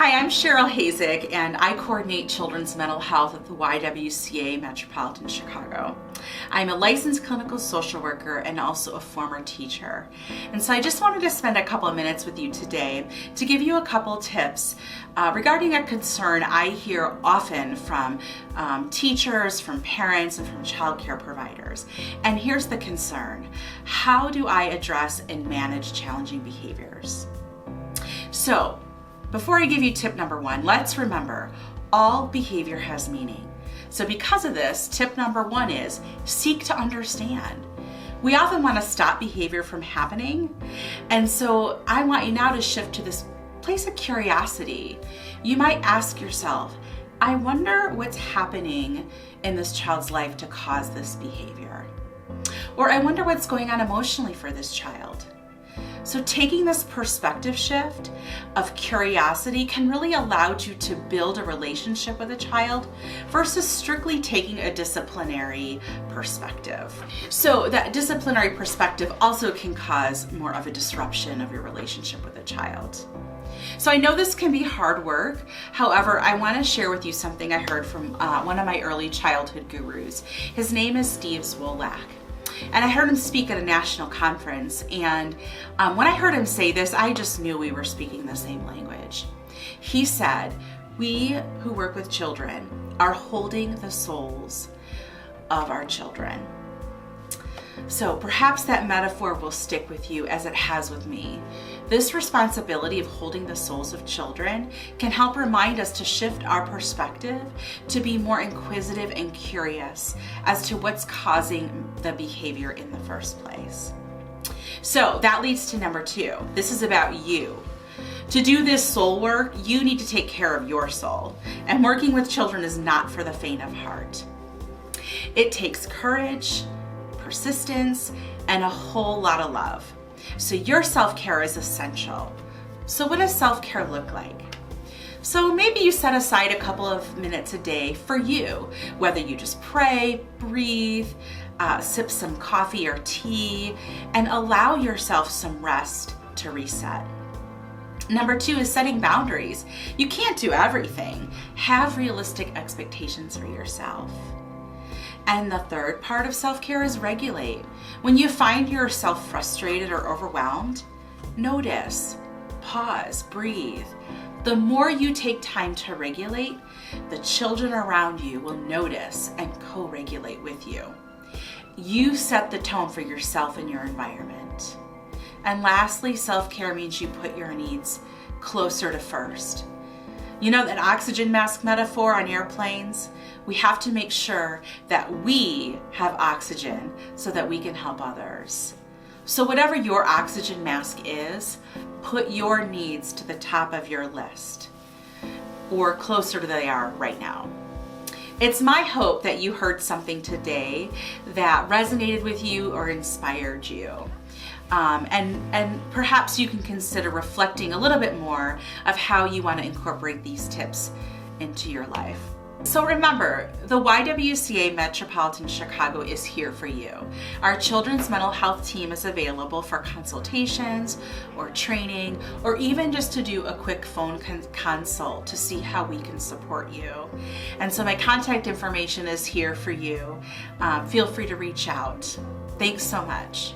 Hi, I'm Cheryl Hazek, and I coordinate children's mental health at the YWCA Metropolitan Chicago. I'm a licensed clinical social worker and also a former teacher. And so I just wanted to spend a couple of minutes with you today to give you a couple tips regarding a concern I hear often from teachers, from parents, and from childcare providers. And here's the concern: how do I address and manage challenging behaviors? So, before I give you tip number one, let's remember all behavior has meaning. So because of this, tip number one is seek to understand. We often want to stop behavior from happening. And so I want you now to shift to this place of curiosity. You might ask yourself, I wonder what's happening in this child's life to cause this behavior. Or I wonder what's going on emotionally for this child. So taking this perspective shift of curiosity can really allow you to build a relationship with a child versus strictly taking a disciplinary perspective. So that disciplinary perspective also can cause more of a disruption of your relationship with a child. So I know this can be hard work. However, I want to share with you something I heard from one of my early childhood gurus. His name is Steve Zwolak. And I heard him speak at a national conference, and when I heard him say this, I just knew we were speaking the same language. He said, we who work with children are holding the souls of our children. So perhaps that metaphor will stick with you as it has with me. This responsibility of holding the souls of children can help remind us to shift our perspective to be more inquisitive and curious as to what's causing the behavior in the first place. So that leads to number two. This is about you. To do this soul work, you need to take care of your soul. And working with children is not for the faint of heart. It takes courage, persistence, and a whole lot of love. So your self-care is essential. So what does self-care look like? So maybe you set aside a couple of minutes a day for you, whether you just pray, breathe, sip some coffee or tea, and allow yourself some rest to reset. Number two is setting boundaries. You can't do everything. Have realistic expectations for yourself. And the third part of self-care is regulate. When you find yourself frustrated or overwhelmed, notice, pause, breathe. The more you take time to regulate, the children around you will notice and co-regulate with you. You set the tone for yourself and your environment. And lastly, self-care means you put your needs closer to first. You know that oxygen mask metaphor on airplanes? We have to make sure that we have oxygen so that we can help others. So whatever your oxygen mask is, put your needs to the top of your list, or closer to they are right now. It's my hope that you heard something today that resonated with you or inspired you. And perhaps you can consider reflecting a little bit more of how you want to incorporate these tips into your life. So remember, the YWCA Metropolitan Chicago is here for you. Our children's mental health team is available for consultations or training, or even just to do a quick phone consult to see how we can support you. And so my contact information is here for you. Feel free to reach out. Thanks so much.